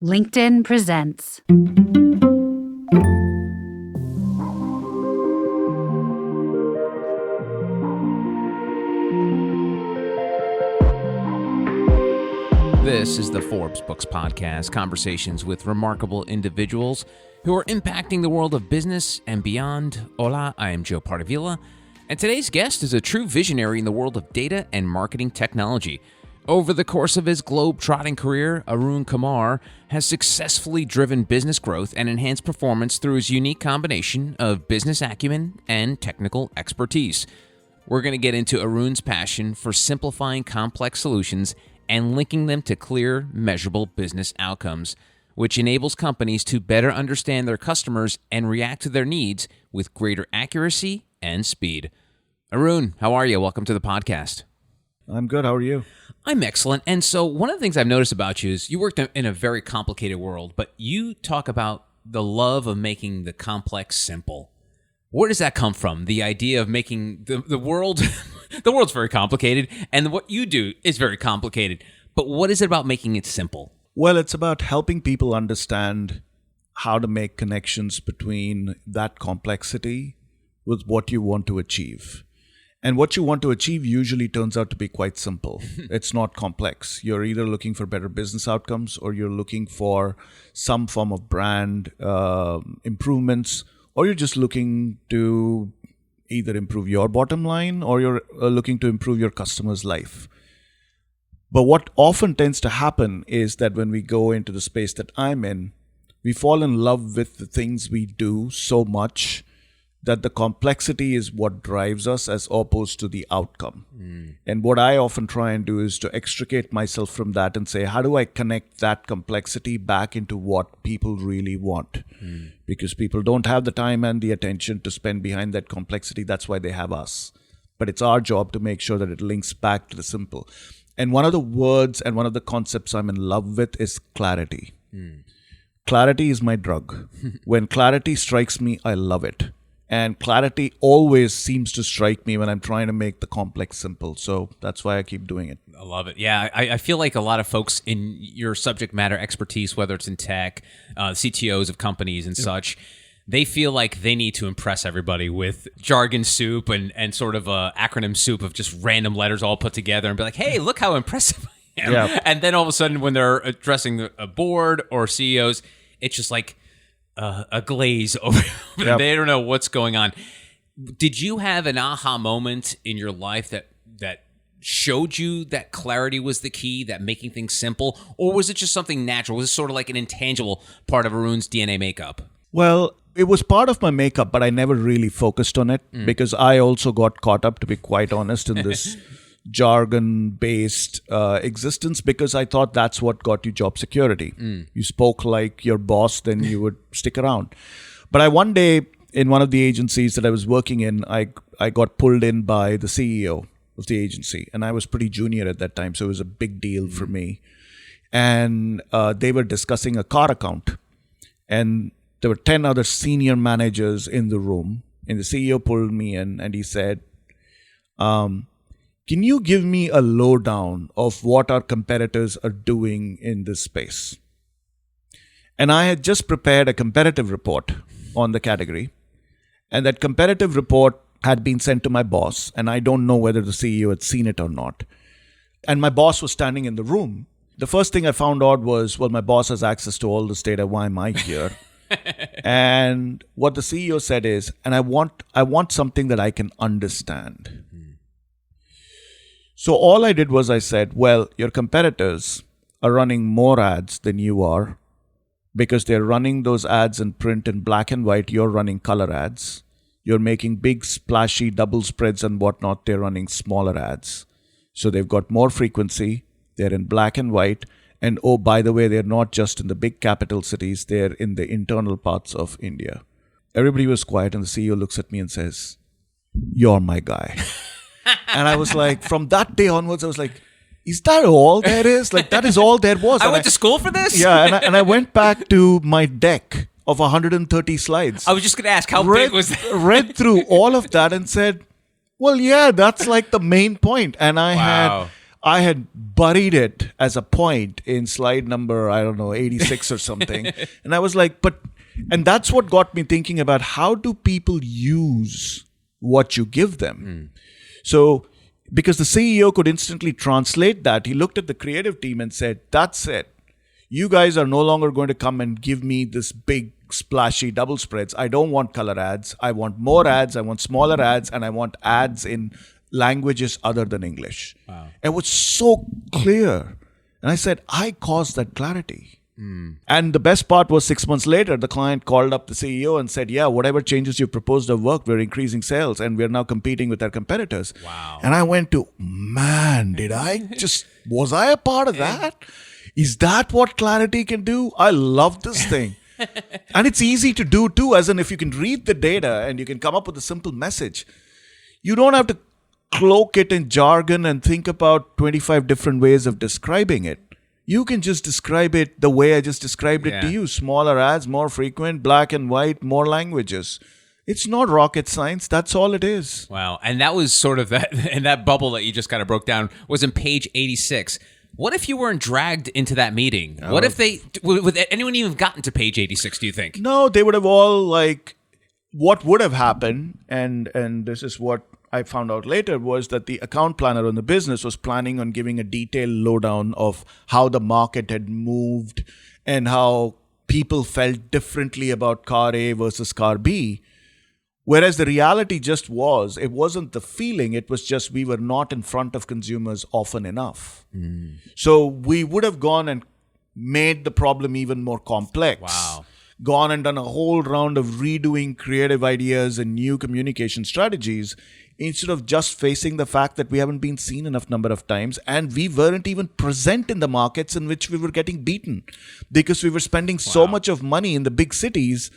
LinkedIn presents. This is the Forbes Books Podcast, conversations with remarkable individuals who are impacting the world of business and beyond. Hola, I am Joe Pardavila, and today's guest is a true visionary in the world of data and marketing technology. Over the course of his globe-trotting career, Arun Kumar has successfully driven business growth and enhanced performance through his unique combination of business acumen and technical expertise. We're going to get into Arun's passion for simplifying complex solutions and linking them to clear, measurable business outcomes, which enables companies to better understand their customers and react to their needs with greater accuracy and speed. Arun, how are you? Welcome to the podcast. I'm good. How are you? I'm excellent. And so one of the things I've noticed about you is you worked in a very complicated world, but you talk about the love of making the complex simple. Where does that come from? The idea of making the world, the world's very complicated, and what you do is very complicated. But what is it about making it simple? Well, it's about helping people understand how to make connections between that complexity with what you want to achieve. And what you want to achieve usually turns out to be quite simple. It's not complex. You're either looking for better business outcomes, or you're looking for some form of brand improvements, or you're just looking to either improve your bottom line, or you're looking to improve your customer's life. But what often tends to happen is that when we go into the space that I'm in, we fall in love with the things we do so much that the complexity is what drives us as opposed to the outcome. And what I often try and do is to extricate myself from that and say, how do I connect that complexity back into what people really want? Because people don't have the time and the attention to spend behind that complexity. That's why they have us. But it's our job to make sure that it links back to the simple. And one of the words and one of the concepts I'm in love with is clarity. Clarity is my drug. When clarity strikes me, I love it. And clarity always seems to strike me when I'm trying to make the complex simple. So that's why I keep doing it. I love it. Yeah, I feel like a lot of folks in your subject matter expertise, whether it's in tech, CTOs of companies and such, they feel like they need to impress everybody with jargon soup and sort of a acronym soup of just random letters all put together and be like, hey, look how impressive I am. Yeah. And then all of a sudden when they're addressing a board or CEOs, it's just like a glaze over. Yep. They don't know what's going on. Did you have an aha moment in your life that showed you that clarity was the key, that making things simple, or was it just something natural? Was it sort of like an intangible part of Arun's DNA makeup? Well, it was part of my makeup, but I never really focused on it because I also got caught up, to be quite honest, in this jargon-based existence, because I thought that's what got you job security. You spoke like your boss, then you would stick around. But one day, in one of the agencies that I was working in, I got pulled in by the CEO of the agency, and I was pretty junior at that time, so it was a big deal for me. And they were discussing a car account, and there were 10 other senior managers in the room, and the CEO pulled me in, and he said, can you give me a lowdown of what our competitors are doing in this space? And I had just prepared a competitive report on the category. And that competitive report had been sent to my boss. And I don't know whether the CEO had seen it or not. And my boss was standing in the room. The first thing I found out was, well, my boss has access to all this data. Why am I here? And what the CEO said is, and I want something that I can understand. So all I did was I said, well, your competitors are running more ads than you are because they're running those ads in print in black and white. You're running color ads. You're making big splashy double spreads and whatnot. They're running smaller ads. So they've got more frequency. They're in black and white. And oh, by the way, they're not just in the big capital cities. They're in the internal parts of India. Everybody was quiet and the CEO looks at me and says, you're my guy. And I was like, from that day onwards, I was like, is that all there is? Like, that is all there was. I went to school for this? Yeah, and I went back to my deck of 130 slides. I was just going to ask, how big was that? Read through all of that and said, well, yeah, that's like the main point. And I I had buried it as a point in slide number, 86 or something. And I was like, and that's what got me thinking about how do people use what you give them? So, because the CEO could instantly translate that, he looked at the creative team and said, that's it. You guys are no longer going to come and give me this big, splashy double spreads. I don't want color ads. I want more ads. I want smaller ads. And I want ads in languages other than English. Wow. It was so clear. And I said, I caused that clarity. And the best part was 6 months later, the client called up the CEO and said, yeah, whatever changes you proposed have worked. We're increasing sales and we're now competing with our competitors. Wow. And I went to, man, was I a part of that? Is that what clarity can do? I love this thing. And it's easy to do too, as in if you can read the data and you can come up with a simple message, you don't have to cloak it in jargon and think about 25 different ways of describing it. You can just describe it the way I just described it to you. Smaller ads, more frequent, black and white, more languages. It's not rocket science. That's all it is. Wow. And that was sort of that, and that bubble that you just kind of broke down was in page 86. What if you weren't dragged into that meeting? What if would anyone even gotten to page 86, do you think? No, they would have all what would have happened, and this is what I found out later, was that the account planner in the business was planning on giving a detailed lowdown of how the market had moved and how people felt differently about car A versus car B. Whereas the reality it wasn't the feeling, it was just we were not in front of consumers often enough. So we would have gone and made the problem even more complex. Wow. Gone and done a whole round of redoing creative ideas and new communication strategies instead of just facing the fact that we haven't been seen enough number of times and we weren't even present in the markets in which we were getting beaten because we were spending so much of money in the big cities.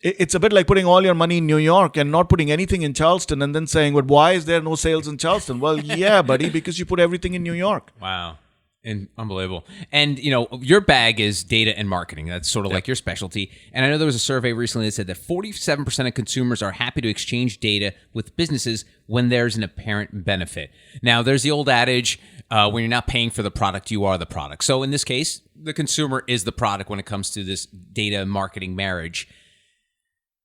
It's a bit like putting all your money in New York and not putting anything in Charleston and then saying, well, why is there no sales in Charleston? Well, yeah, buddy, because you put everything in New York. Wow. And unbelievable. And, your bag is data and marketing. That's sort of like your specialty. And I know there was a survey recently that said that 47% of consumers are happy to exchange data with businesses when there's an apparent benefit. Now, there's the old adage, when you're not paying for the product, you are the product. So in this case, the consumer is the product when it comes to this data marketing marriage.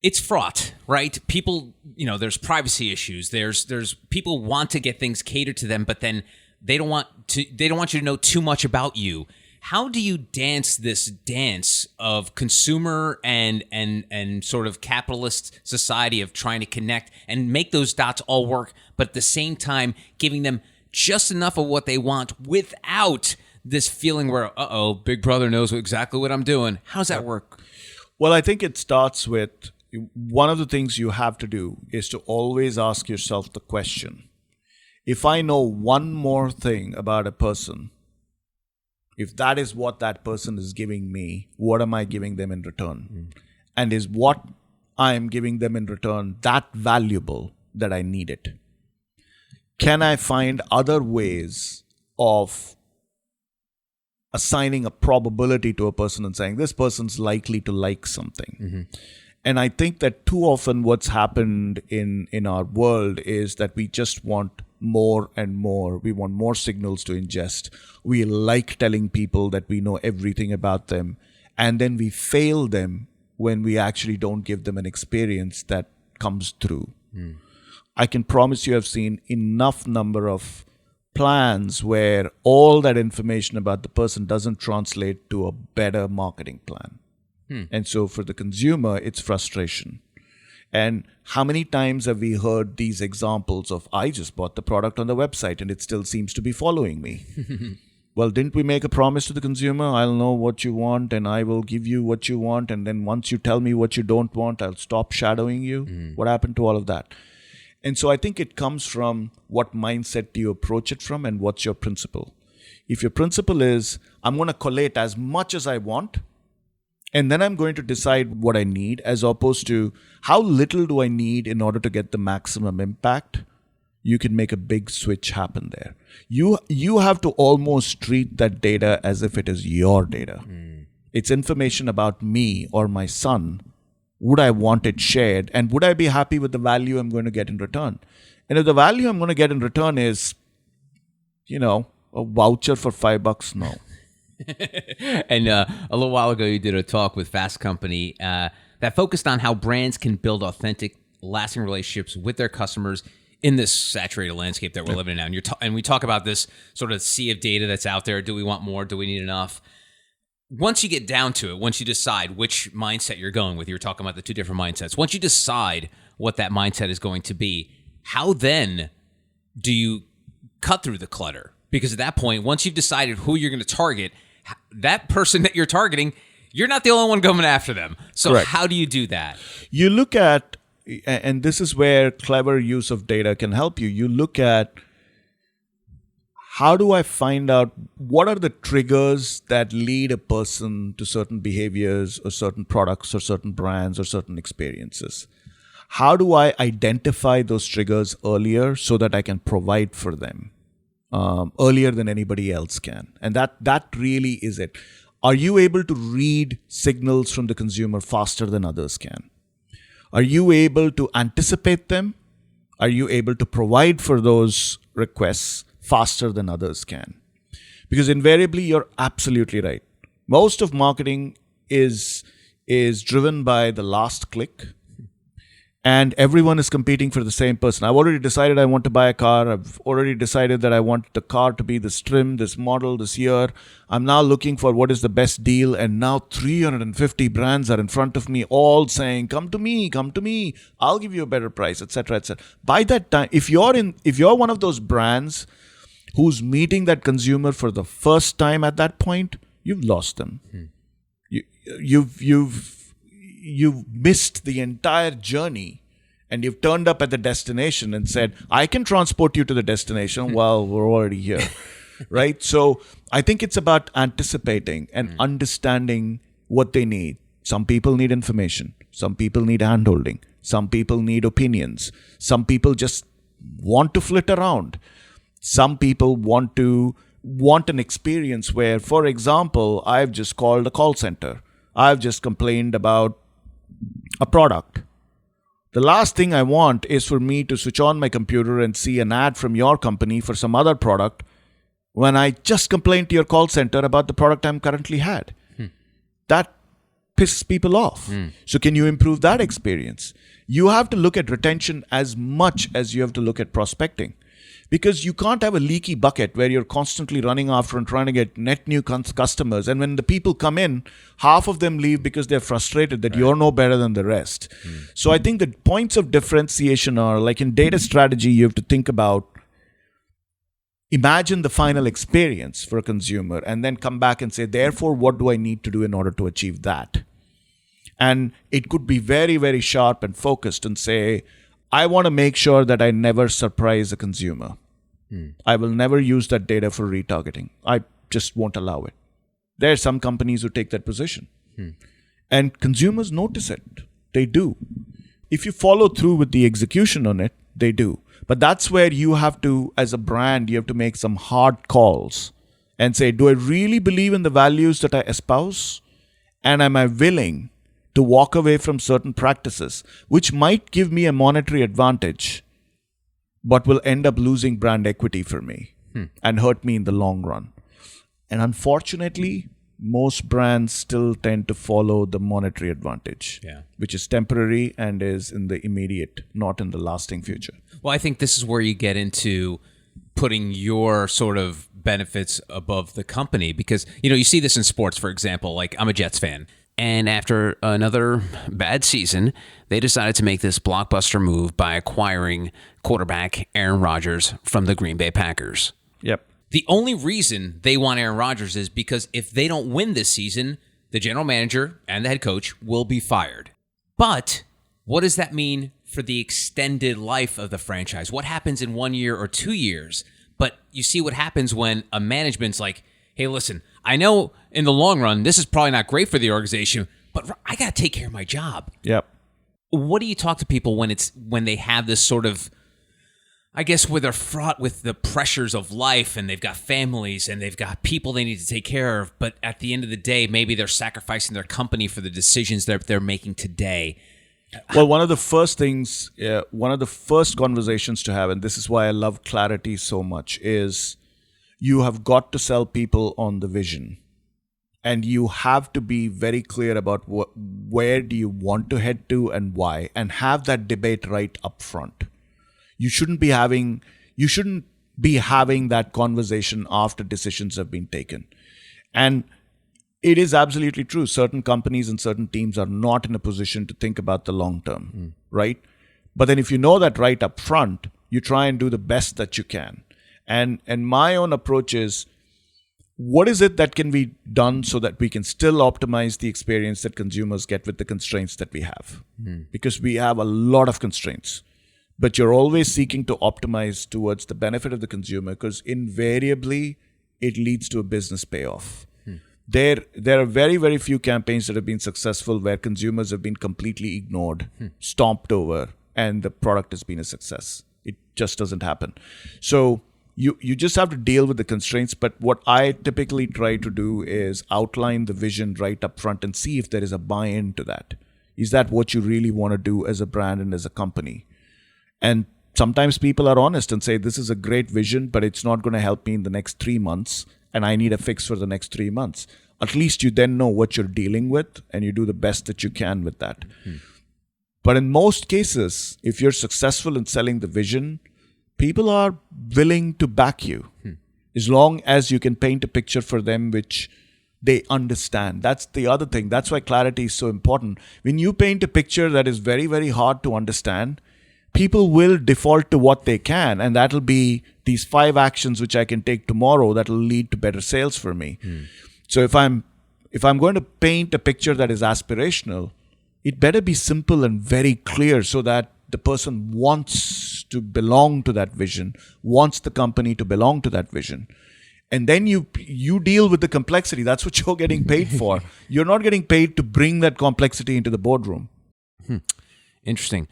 It's fraught, right? People, there's privacy issues. There's people want to get things catered to them, but then they don't want you to know too much about you. How do you dance this dance of consumer and sort of capitalist society of trying to connect and make those dots all work, but at the same time giving them just enough of what they want without this feeling where, Big Brother knows exactly what I'm doing? How's that work? Well, I think it starts with one of the things you have to do is to always ask yourself the question, if I know one more thing about a person, if that is what that person is giving me, what am I giving them in return? And is what I am giving them in return that valuable that I need it? Can I find other ways of assigning a probability to a person and saying this person's likely to like something? And I think that too often what's happened in our world is that we just want more and more. We want more signals to ingest. We like telling people that we know everything about them. And then we fail them when we actually don't give them an experience that comes through. I can promise you I've seen enough number of plans where all that information about the person doesn't translate to a better marketing plan. And so for the consumer, it's frustration. And how many times have we heard these examples of, I just bought the product on the website and it still seems to be following me? Well, didn't we make a promise to the consumer? I'll know what you want and I will give you what you want. And then once you tell me what you don't want, I'll stop shadowing you. What happened to all of that? And so I think it comes from what mindset do you approach it from and what's your principle. If your principle is, I'm going to collate as much as I want, and then I'm going to decide what I need, as opposed to how little do I need in order to get the maximum impact, you can make a big switch happen there. You have to almost treat that data as if it is your data. It's information about me or my son. Would I want it shared? And would I be happy with the value I'm going to get in return? And if the value I'm going to get in return is, A voucher for $5? No. And a little while ago, you did a talk with Fast Company that focused on how brands can build authentic, lasting relationships with their customers in this saturated landscape that we're living in now. And we talk about this sort of sea of data that's out there. Do we want more? Do we need enough? Once you get down to it, once you decide which mindset you're going with, you were talking about the two different mindsets. Once you decide what that mindset is going to be, how then do you cut through the clutter? Because at that point, once you've decided who you're going to target, that person that you're targeting, you're not the only one going after them. So Correct. How do you do that? You look at, and this is where clever use of data can help you. You look at, how do I find out what are the triggers that lead a person to certain behaviors or certain products or certain brands or certain experiences? How do I identify those triggers earlier so that I can provide for them earlier than anybody else can? And that really is it. Are you able to read signals from the consumer faster than others can? Are you able to anticipate them? Are you able to provide for those requests faster than others can? Because invariably, you're absolutely right. Most of marketing is driven by the last click, and everyone is competing for the same person. I've already decided I want to buy a car. I've already decided that I want the car to be this trim, this model, this year. I'm now looking for what is the best deal, and now 350 brands are in front of me, all saying, come to me, I'll give you a better price, etc., etc. By that time, if you're one of those brands who's meeting that consumer for the first time at that point, you've lost them. You've missed the entire journey, and you've turned up at the destination and said, I can transport you to the destination while we're already here. Right? So I think it's about anticipating and understanding what they need. Some people need information. Some people need handholding. Some people need opinions. Some people just want to flit around. Some people want an experience where, for example, I've just called a call center. I've just complained about a product. The last thing I want is for me to switch on my computer and see an ad from your company for some other product when I just complained to your call center about the product I'm currently had. That pisses people off. So can you improve that experience? You have to look at retention as much as you have to look at prospecting. Because you can't have a leaky bucket where you're constantly running after and trying to get net new customers. And when the people come in, half of them leave because they're frustrated that you're no better than the rest. So I think the points of differentiation are, like in data strategy, you have to think about, imagine the final experience for a consumer and then come back and say, therefore, what do I need to do in order to achieve that? And it could be very, very sharp and focused and say, I want to make sure that I never surprise a consumer. I will never use that data for retargeting. I just won't allow it. There are some companies who take that position. And consumers notice it. They do. If you follow through with the execution on it, they do. But that's where you have to, as a brand, you have to make some hard calls and say, do I really believe in the values that I espouse? And am I willing to walk away from certain practices, which might give me a monetary advantage, but will end up losing brand equity for me and hurt me in the long run? And unfortunately, most brands still tend to follow the monetary advantage, which is temporary and is in the immediate, not in the lasting future. Well, I think this is where you get into putting your sort of benefits above the company, because, you see this in sports, for example. Like, I'm a Jets fan. And after another bad season, they decided to make this blockbuster move by acquiring quarterback Aaron Rodgers from the Green Bay Packers. Yep. The only reason they want Aaron Rodgers is because if they don't win this season, the general manager and the head coach will be fired. But what does that mean for the extended life of the franchise? What happens in 1 year or 2 years? But you see what happens when a management's like, hey, listen, I know in the long run, this is probably not great for the organization, but I got to take care of my job. Yep. What do you talk to people when they have this sort of, I guess, where they're fraught with the pressures of life and they've got families and they've got people they need to take care of, but at the end of the day, maybe they're sacrificing their company for the decisions that they're making today? Well, one of the first conversations to have, and this is why I love clarity so much, is you have got to sell people on the vision. And you have to be very clear about where do you want to head to and why, and have that debate right up front. You shouldn't be having that conversation after decisions have been taken. And it is absolutely true. Certain companies and certain teams are not in a position to think about the long term, right? But then if you know that right up front, you try and do the best that you can. And my own approach is, what is it that can be done so that we can still optimize the experience that consumers get with the constraints that we have? Because we have a lot of constraints, but you're always seeking to optimize towards the benefit of the consumer, because invariably it leads to a business payoff. There are very, very few campaigns that have been successful where consumers have been completely ignored, stomped over, and the product has been a success. It just doesn't happen. So you just have to deal with the constraints. But what I typically try to do is outline the vision right up front and see if there is a buy-in to that. Is that what you really want to do as a brand and as a company? And sometimes people are honest and say, this is a great vision, but it's not going to help me in the next 3 months, and I need a fix for the next 3 months. At least you then know what you're dealing with, and you do the best that you can with that. But in most cases, if you're successful in selling the vision, people are willing to back you as long as you can paint a picture for them which they understand. That's the other thing. That's why clarity is so important. When you paint a picture that is very, very hard to understand, people will default to what they can, and that'll be these 5 actions which I can take tomorrow that'll lead to better sales for me. So if I'm going to paint a picture that is aspirational, it better be simple and very clear so that the person wants to belong to that vision, wants the company to belong to that vision. And then you deal with the complexity. That's what you're getting paid for. You're not getting paid to bring that complexity into the boardroom. Interesting.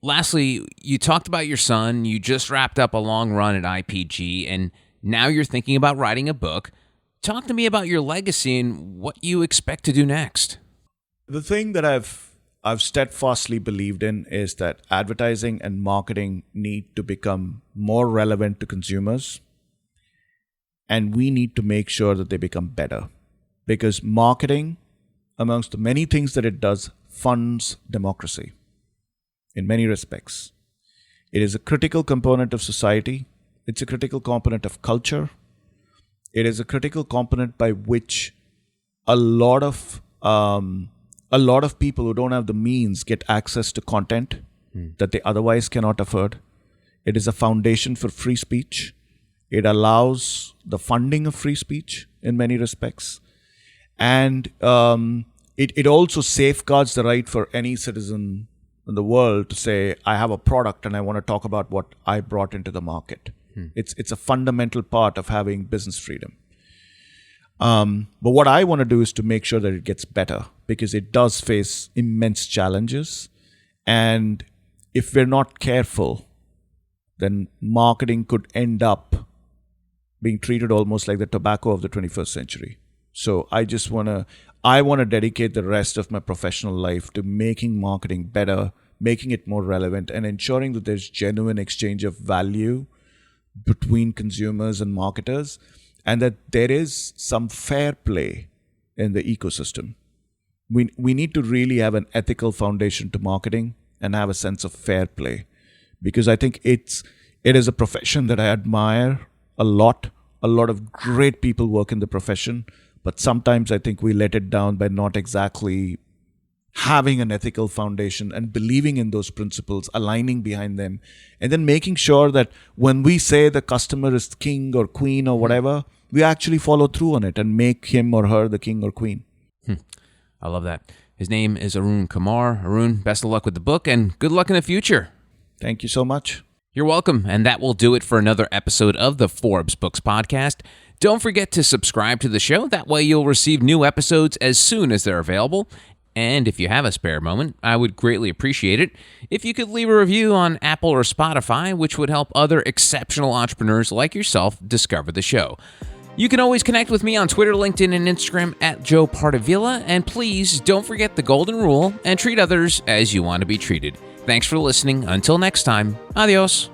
Lastly, you talked about your son. You just wrapped up a long run at IPG, and now you're thinking about writing a book. Talk to me about your legacy and what you expect to do next. The thing that I've steadfastly believed in is that advertising and marketing need to become more relevant to consumers, and we need to make sure that they become better, because marketing, amongst the many things that it does, funds democracy in many respects. It is a critical component of society. It's a critical component of culture. It is a critical component by which a lot of people who don't have the means get access to content that they otherwise cannot afford. It is a foundation for free speech. It allows the funding of free speech in many respects. And it also safeguards the right for any citizen in the world to say, I have a product and I want to talk about what I brought into the market. It's a fundamental part of having business freedom. But what I want to do is to make sure that it gets better, because it does face immense challenges. And if we're not careful, then marketing could end up being treated almost like the tobacco of the 21st century. So I want to dedicate the rest of my professional life to making marketing better, making it more relevant, and ensuring that there's genuine exchange of value between consumers and marketers, and that there is some fair play in the ecosystem. We need to really have an ethical foundation to marketing and have a sense of fair play, because I think it is a profession that I admire a lot. A lot of great people work in the profession, but sometimes I think we let it down by not exactly having an ethical foundation and believing in those principles, aligning behind them, and then making sure that when we say the customer is king or queen or whatever, we actually follow through on it and make him or her the king or queen. I love that. His name is Arun Kumar. Arun, best of luck with the book and good luck in the future. Thank you so much. You're welcome. And that will do it for another episode of the Forbes Books Podcast. Don't forget to subscribe to the show. That way you'll receive new episodes as soon as they're available. And if you have a spare moment, I would greatly appreciate it if you could leave a review on Apple or Spotify, which would help other exceptional entrepreneurs like yourself discover the show. You can always connect with me on Twitter, LinkedIn, and Instagram at Joe Pardavila. And please don't forget the golden rule and treat others as you want to be treated. Thanks for listening. Until next time, adios.